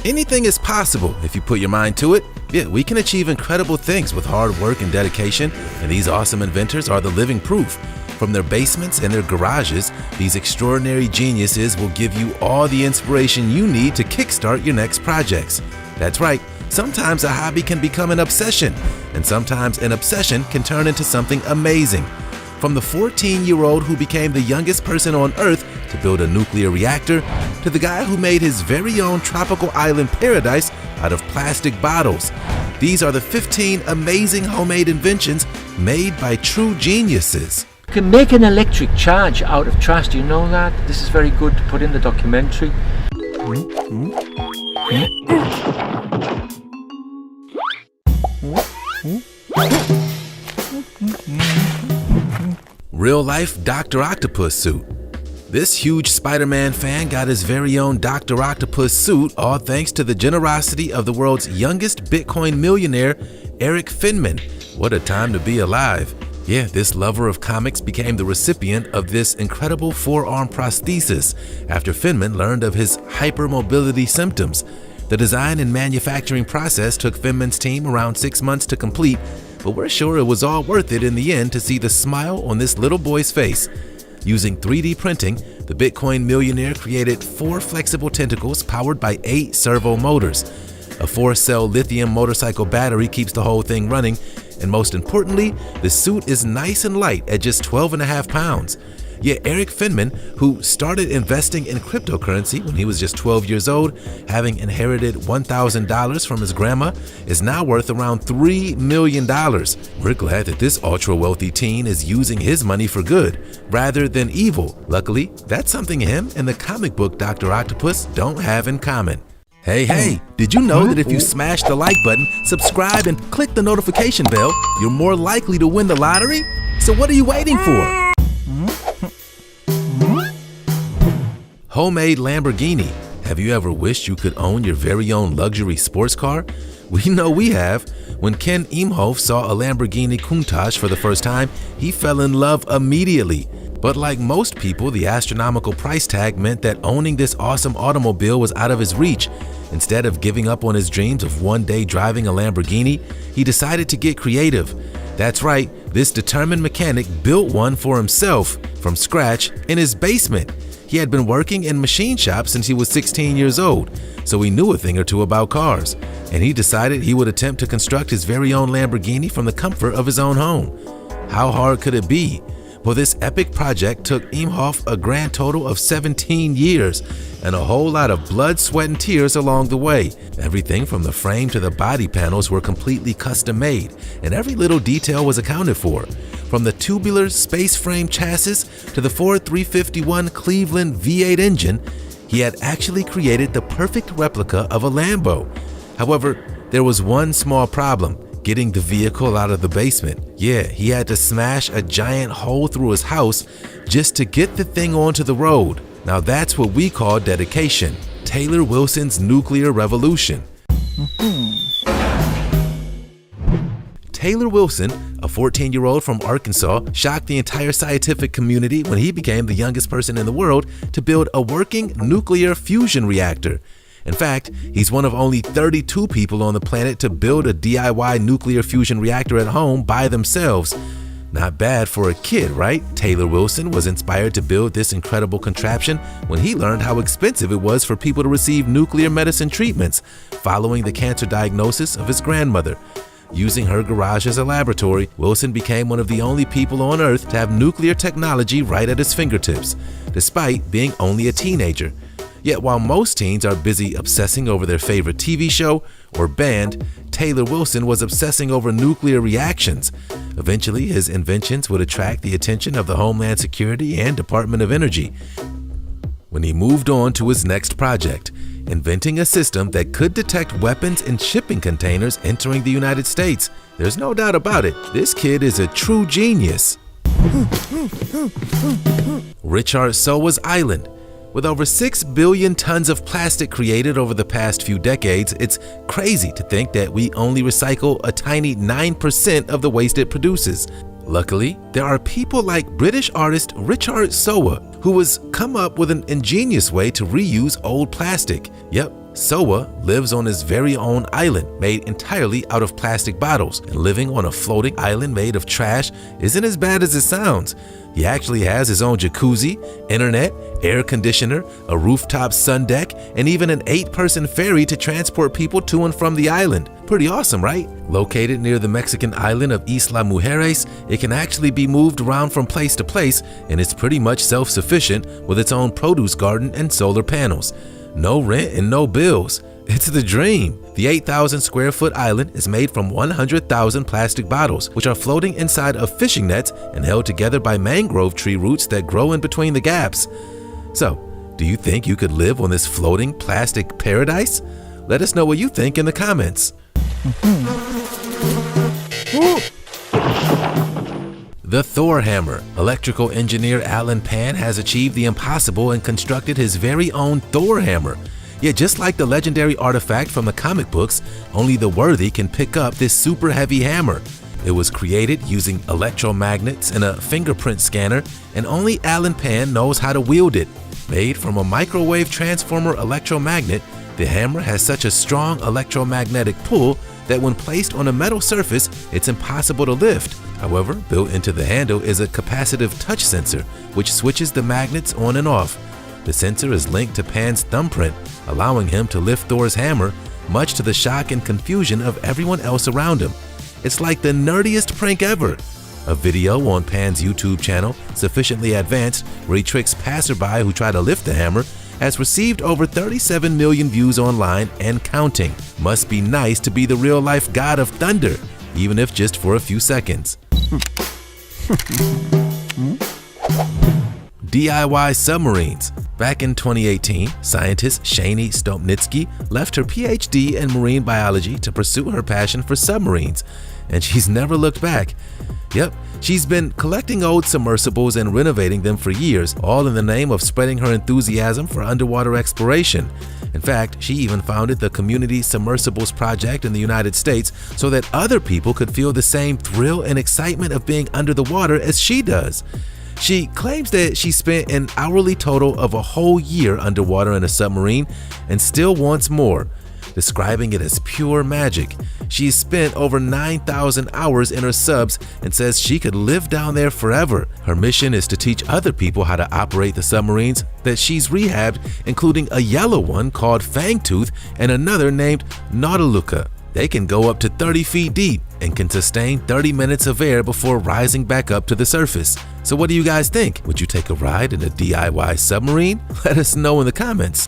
Anything is possible if you put your mind to it. Yeah, we can achieve incredible things with hard work and dedication, and these awesome inventors are the living proof. From their basements and their garages, these extraordinary geniuses will give you all the inspiration you need to kickstart your next projects. That's right, sometimes a hobby can become an obsession, and sometimes an obsession can turn into something amazing. From the 14-year-old who became the youngest person on Earth to build a nuclear reactor, to the guy who made his very own tropical island paradise out of plastic bottles. These are the 15 amazing homemade inventions made by true geniuses. You can make an electric charge out of trash, do you know that? This is very good to put in the documentary. Real-life Dr. Octopus suit. This huge Spider-Man fan got his very own Dr. Octopus suit, all thanks to the generosity of the world's youngest Bitcoin millionaire, Eric Finman. What a time to be alive. Yeah, this lover of comics became the recipient of this incredible forearm prosthesis after Finman learned of his hypermobility symptoms. The design and manufacturing process took Finman's team around 6 months to complete, but we're sure it was all worth it in the end to see the smile on this little boy's face. Using 3D printing, the Bitcoin millionaire created 4 flexible tentacles powered by 8 servo motors. A 4-cell lithium motorcycle battery keeps the whole thing running, and most importantly, the suit is nice and light at just 12.5 pounds. Yet Eric Finman, who started investing in cryptocurrency when he was just 12 years old, having inherited $1,000 from his grandma, is now worth around $3 million. We're glad that this ultra-wealthy teen is using his money for good, rather than evil. Luckily, that's something him and the comic book Dr. Octopus don't have in common. Hey, did you know that if you smash the like button, subscribe, and click the notification bell, you're more likely to win the lottery? So what are you waiting for? Homemade Lamborghini. Have you ever wished you could own your very own luxury sports car? We know we have. When Ken Imhoff saw a Lamborghini Countach for the first time, he fell in love immediately. But like most people, the astronomical price tag meant that owning this awesome automobile was out of his reach. Instead of giving up on his dreams of one day driving a Lamborghini, he decided to get creative. That's right, this determined mechanic built one for himself from scratch in his basement. He had been working in machine shops since he was 16 years old, so he knew a thing or two about cars, and he decided he would attempt to construct his very own Lamborghini from the comfort of his own home. How hard could it be? Well, this epic project took Imhoff a grand total of 17 years and a whole lot of blood, sweat, and tears along the way. Everything from the frame to the body panels were completely custom made, and every little detail was accounted for. From the tubular space frame chassis to the Ford 351 Cleveland V8 engine, he had actually created the perfect replica of a Lambo. However, there was one small problem: getting the vehicle out of the basement. Yeah, he had to smash a giant hole through his house just to get the thing onto the road. Now that's what we call dedication. Taylor Wilson's nuclear revolution. Taylor Wilson, a 14-year-old from Arkansas, shocked the entire scientific community when he became the youngest person in the world to build a working nuclear fusion reactor. In fact, he's one of only 32 people on the planet to build a DIY nuclear fusion reactor at home by themselves. Not bad for a kid, right? Taylor Wilson was inspired to build this incredible contraption when he learned how expensive it was for people to receive nuclear medicine treatments following the cancer diagnosis of his grandmother. Using her garage as a laboratory, Wilson became one of the only people on Earth to have nuclear technology right at his fingertips, despite being only a teenager. Yet while most teens are busy obsessing over their favorite TV show or band, Taylor Wilson was obsessing over nuclear reactions. Eventually, his inventions would attract the attention of the Homeland Security and Department of Energy. When he moved on to his next project, inventing a system that could detect weapons in shipping containers entering the United States. There's no doubt about it, this kid is a true genius. Richard Sowa's Island. With over 6 billion tons of plastic created over the past few decades, it's crazy to think that we only recycle a tiny 9% of the waste it produces. Luckily, there are people like British artist Richard Sowa, who has come up with an ingenious way to reuse old plastic. Yep, Soa lives on his very own island made entirely out of plastic bottles, and living on a floating island made of trash isn't as bad as it sounds. He actually has his own jacuzzi, internet, air conditioner, a rooftop sun deck, and even an 8-person ferry to transport people to and from the island. Pretty awesome, right? Located near the Mexican island of Isla Mujeres, it can actually be moved around from place to place, and it's pretty much self-sufficient with its own produce garden and solar panels. No rent and no bills. It's the dream. The 8,000 square foot island is made from 100,000 plastic bottles, which are floating inside of fishing nets and held together by mangrove tree roots that grow in between the gaps. So, do you think you could live on this floating plastic paradise? Let us know what you think in the comments. The Thor Hammer. Electrical engineer Alan Pan has achieved the impossible and constructed his very own Thor Hammer. Yet just like the legendary artifact from the comic books, only the worthy can pick up this super heavy hammer. It was created using electromagnets and a fingerprint scanner, and only Alan Pan knows how to wield it. Made from a microwave transformer electromagnet, the hammer has such a strong electromagnetic pull that when placed on a metal surface, it's impossible to lift. However, built into the handle is a capacitive touch sensor, which switches the magnets on and off. The sensor is linked to Pan's thumbprint, allowing him to lift Thor's hammer, much to the shock and confusion of everyone else around him. It's like the nerdiest prank ever. A video on Pan's YouTube channel, sufficiently advanced, where he tricks passerby who try to lift the hammer, has received over 37 million views online and counting. Must be nice to be the real-life god of thunder, even if just for a few seconds. DIY submarines. Back in 2018, scientist Shani Stopnitsky left her PhD in marine biology to pursue her passion for submarines, and she's never looked back. Yep, she's been collecting old submersibles and renovating them for years, all in the name of spreading her enthusiasm for underwater exploration. In fact, she even founded the Community Submersibles Project in the United States so that other people could feel the same thrill and excitement of being under the water as she does. She claims that she spent an hourly total of a whole year underwater in a submarine and still wants more, describing it as pure magic. She's spent over 9,000 hours in her subs and says she could live down there forever. Her mission is to teach other people how to operate the submarines that she's rehabbed, including a yellow one called Fangtooth and another named Nautiluca. They can go up to 30 feet deep and can sustain 30 minutes of air before rising back up to the surface. So what do you guys think? Would you take a ride in a DIY submarine? Let us know in the comments.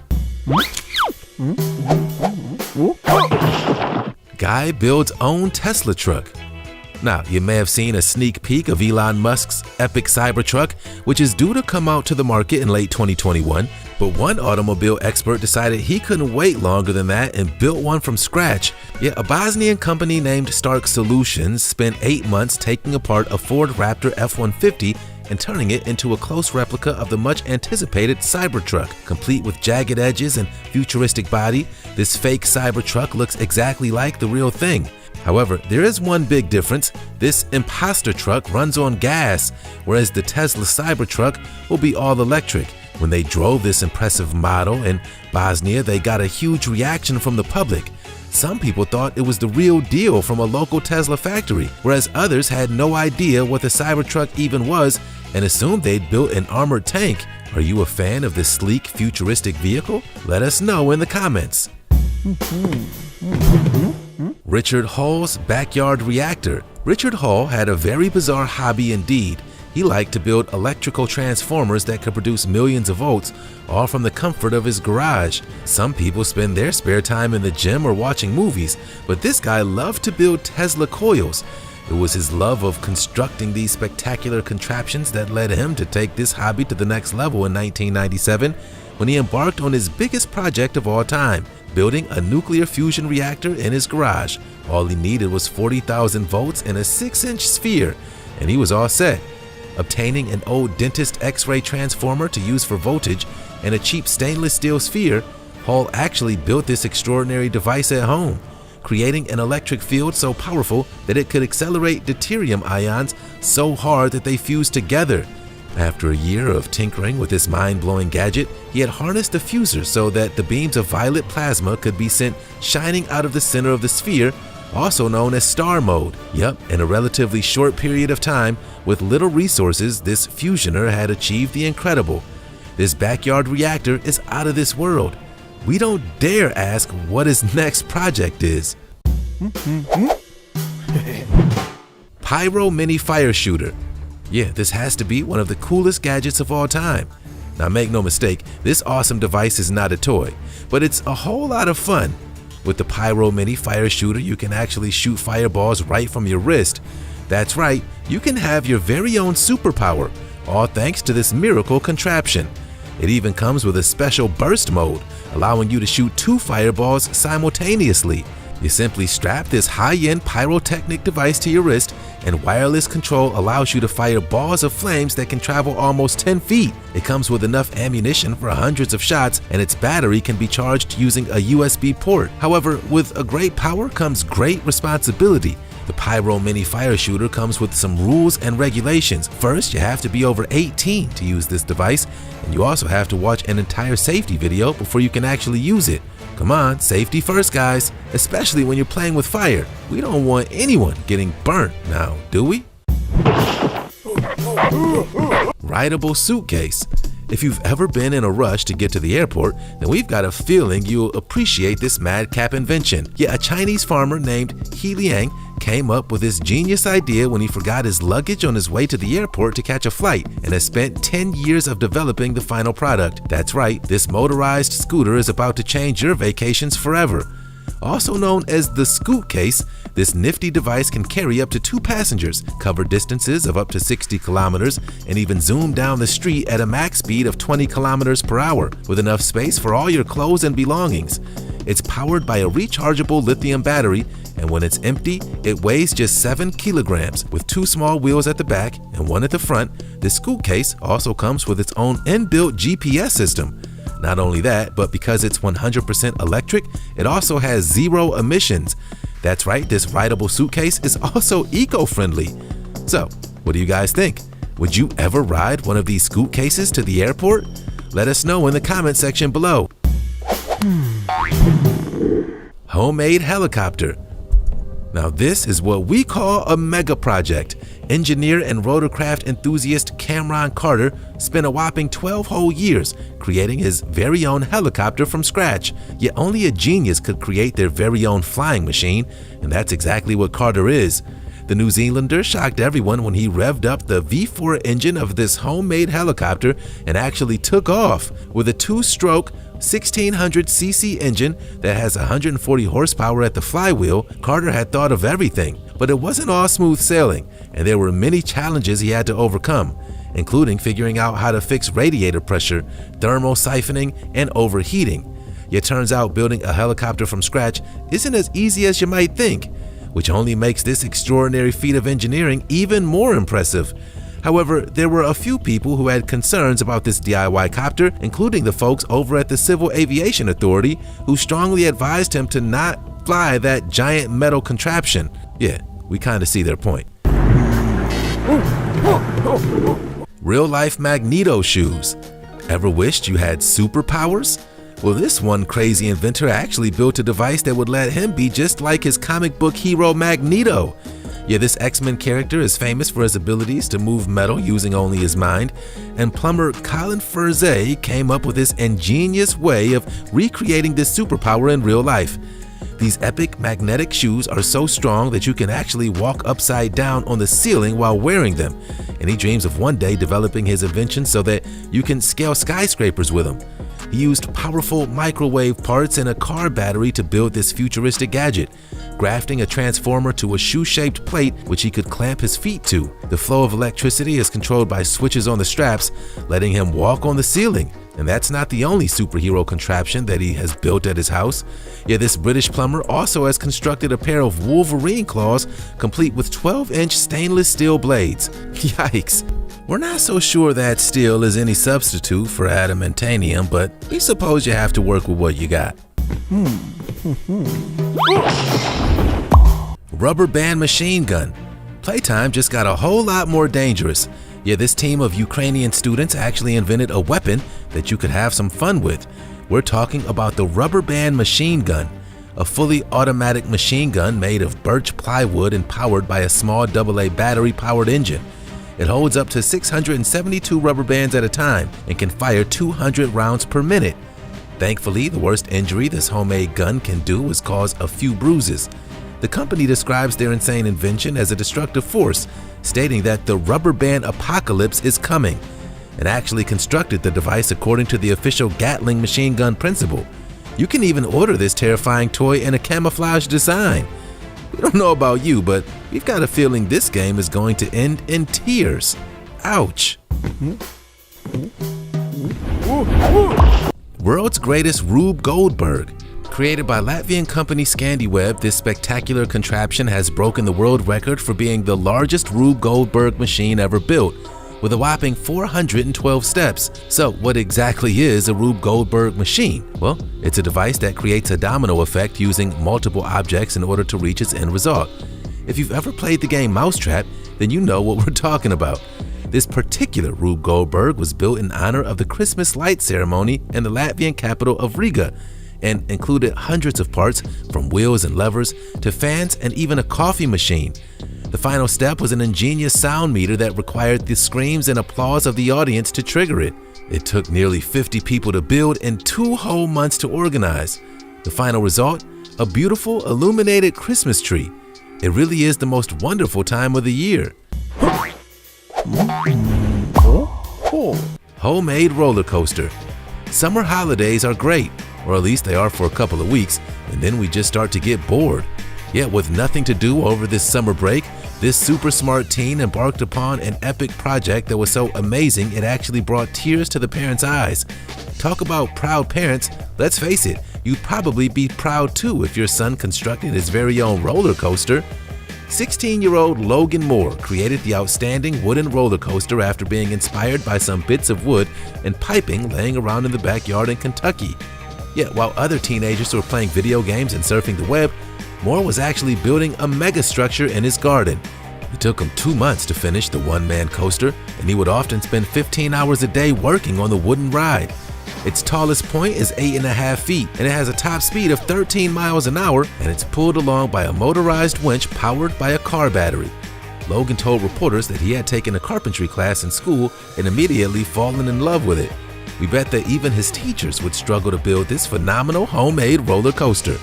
Guy builds own Tesla truck. Now, you may have seen a sneak peek of Elon Musk's epic Cybertruck, which is due to come out to the market in late 2021, but one automobile expert decided he couldn't wait longer than that and built one from scratch. Yet a Bosnian company named Stark Solutions spent 8 months taking apart a Ford Raptor F-150 and turning it into a close replica of the much anticipated Cybertruck. Complete with jagged edges and futuristic body, this fake Cybertruck looks exactly like the real thing. However, there is one big difference. This imposter truck runs on gas, whereas the Tesla Cybertruck will be all electric. When they drove this impressive model in Bosnia, they got a huge reaction from the public. Some people thought it was the real deal from a local Tesla factory, whereas others had no idea what the Cybertruck even was and assumed they'd built an armored tank. Are you a fan of this sleek, futuristic vehicle? Let us know in the comments. Richard Hall's backyard reactor. Richard Hall had a very bizarre hobby indeed. He liked to build electrical transformers that could produce millions of volts, all from the comfort of his garage. Some people spend their spare time in the gym or watching movies, but this guy loved to build Tesla coils. It was his love of constructing these spectacular contraptions that led him to take this hobby to the next level in 1997, when he embarked on his biggest project of all time, building a nuclear fusion reactor in his garage. All he needed was 40,000 volts and a 6-inch sphere, and he was all set. Obtaining an old dentist X-ray transformer to use for voltage and a cheap stainless steel sphere, Hall actually built this extraordinary device at home, creating an electric field so powerful that it could accelerate deuterium ions so hard that they fused together. After a year of tinkering with this mind-blowing gadget, he had harnessed the fuser so that the beams of violet plasma could be sent shining out of the center of the sphere, also known as star mode. Yep, in a relatively short period of time, with little resources, this fusioner had achieved the incredible. This backyard reactor is out of this world. We don't dare ask what his next project is. Pyro Mini Fire Shooter. Yeah, this has to be one of the coolest gadgets of all time. Now make no mistake, this awesome device is not a toy, but it's a whole lot of fun. With the Pyro Mini Fire Shooter, you can actually shoot fireballs right from your wrist. That's right, you can have your very own superpower, all thanks to this miracle contraption. It even comes with a special burst mode, allowing you to shoot 2 fireballs simultaneously. You simply strap this high-end pyrotechnic device to your wrist, and wireless control allows you to fire balls of flames that can travel almost 10 feet. It comes with enough ammunition for hundreds of shots, and its battery can be charged using a USB port. However, with a great power comes great responsibility. The Pyro Mini Fire Shooter comes with some rules and regulations. First, you have to be over 18 to use this device, and you also have to watch an entire safety video before you can actually use it. Come on, safety first, guys, especially when you're playing with fire. We don't want anyone getting burnt now, do we? Rideable suitcase. If you've ever been in a rush to get to the airport, then we've got a feeling you'll appreciate this madcap invention. Yeah, a Chinese farmer named He Liang came up with this genius idea when he forgot his luggage on his way to the airport to catch a flight, and has spent 10 years of developing the final product. That's right, this motorized scooter is about to change your vacations forever. Also known as the Scoot Case, this nifty device can carry up to 2 passengers, cover distances of up to 60 kilometers, and even zoom down the street at a max speed of 20 kilometers per hour, with enough space for all your clothes and belongings. It's powered by a rechargeable lithium battery, and when it's empty, it weighs just 7 kilograms. With 2 small wheels at the back and 1 at the front, the Scoot Case also comes with its own inbuilt GPS system. Not only that, but because it's 100% electric, it also has 0 emissions. That's right, this rideable suitcase is also eco-friendly. So, what do you guys think? Would you ever ride one of these Scoot Cases to the airport? Let us know in the comment section below. Homemade helicopter. Now this is what we call a mega project. Engineer and rotorcraft enthusiast Cameron Carter spent a whopping 12 whole years creating his very own helicopter from scratch. Yet only a genius could create their very own flying machine, and that's exactly what Carter is. The New Zealander shocked everyone when he revved up the V4 engine of this homemade helicopter and actually took off. With a 2-stroke 1600cc engine that has 140 horsepower at the flywheel, Carter had thought of everything. But it wasn't all smooth sailing, and there were many challenges he had to overcome, including figuring out how to fix radiator pressure, thermal siphoning, and overheating. It turns out building a helicopter from scratch isn't as easy as you might think, which only makes this extraordinary feat of engineering even more impressive. However, there were a few people who had concerns about this DIY copter, including the folks over at the Civil Aviation Authority, who strongly advised him to not fly that giant metal contraption. Yeah, we kind of see their point. Real-life Magneto shoes. Ever wished you had superpowers? Well, this one crazy inventor actually built a device that would let him be just like his comic book hero Magneto. Yeah, this X-Men character is famous for his abilities to move metal using only his mind, and plumber Colin Furze came up with this ingenious way of recreating this superpower in real life. These epic magnetic shoes are so strong that you can actually walk upside down on the ceiling while wearing them, and he dreams of one day developing his invention so that you can scale skyscrapers with them. He used powerful microwave parts and a car battery to build this futuristic gadget, grafting a transformer to a shoe-shaped plate which he could clamp his feet to. The flow of electricity is controlled by switches on the straps, letting him walk on the ceiling. And that's not the only superhero contraption that he has built at his house. Yeah, this British plumber also has constructed a pair of Wolverine claws, complete with 12-inch stainless steel blades. Yikes! We're not so sure that steel is any substitute for adamantium, but we suppose you have to work with what you got. Rubber band machine gun. Playtime just got a whole lot more dangerous. Yeah, this team of Ukrainian students actually invented a weapon that you could have some fun with. We're talking about the rubber band machine gun, a fully automatic machine gun made of birch plywood and powered by a small AA battery-powered engine. It holds up to 672 rubber bands at a time and can fire 200 rounds per minute. Thankfully, the worst injury this homemade gun can do is cause a few bruises. The company describes their insane invention as a destructive force, stating that the rubber band apocalypse is coming, and actually constructed the device according to the official Gatling machine gun principle. You can even order this terrifying toy in a camouflage design. We don't know about you, but we've got a feeling this game is going to end in tears. Ouch. World's greatest Rube Goldberg. Created by Latvian company ScandiWeb, this spectacular contraption has broken the world record for being the largest Rube Goldberg machine ever built, with a whopping 412 steps. So what exactly is a Rube Goldberg machine? Well, it's a device that creates a domino effect using multiple objects in order to reach its end result. If you've ever played the game Mousetrap, then you know what we're talking about. This particular Rube Goldberg was built in honor of the Christmas light ceremony in the Latvian capital of Riga, and included hundreds of parts, from wheels and levers to fans and even a coffee machine. The final step was an ingenious sound meter that required the screams and applause of the audience to trigger it. It took nearly 50 people to build and 2 whole months to organize. The final result? A beautiful illuminated Christmas tree. It really is the most wonderful time of the year. Homemade roller coaster. Summer holidays are great, or at least they are for a couple of weeks, and then we just start to get bored. Yet with nothing to do over this summer break, this super smart teen embarked upon an epic project that was so amazing it actually brought tears to the parents' eyes. Talk about proud parents. Let's face it, you'd probably be proud too if your son constructed his very own roller coaster. 16-year-old Logan Moore created the outstanding wooden roller coaster after being inspired by some bits of wood and piping laying around in the backyard in Kentucky. Yet while other teenagers were playing video games and surfing the web, Moore was actually building a mega structure in his garden. It took him 2 months to finish the one-man coaster, and he would often spend 15 hours a day working on the wooden ride. Its tallest point is 8.5 feet, and it has a top speed of 13 miles an hour, and it's pulled along by a motorized winch powered by a car battery. Logan told reporters that he had taken a carpentry class in school and immediately fallen in love with it. We bet that even his teachers would struggle to build this phenomenal homemade roller coaster.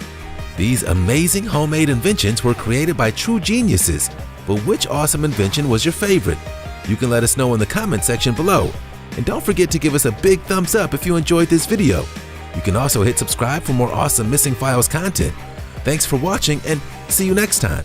These amazing homemade inventions were created by true geniuses, but which awesome invention was your favorite? You can let us know in the comment section below. And don't forget to give us a big thumbs up if you enjoyed this video. You can also hit subscribe for more awesome Missing Files content. Thanks for watching, and see you next time.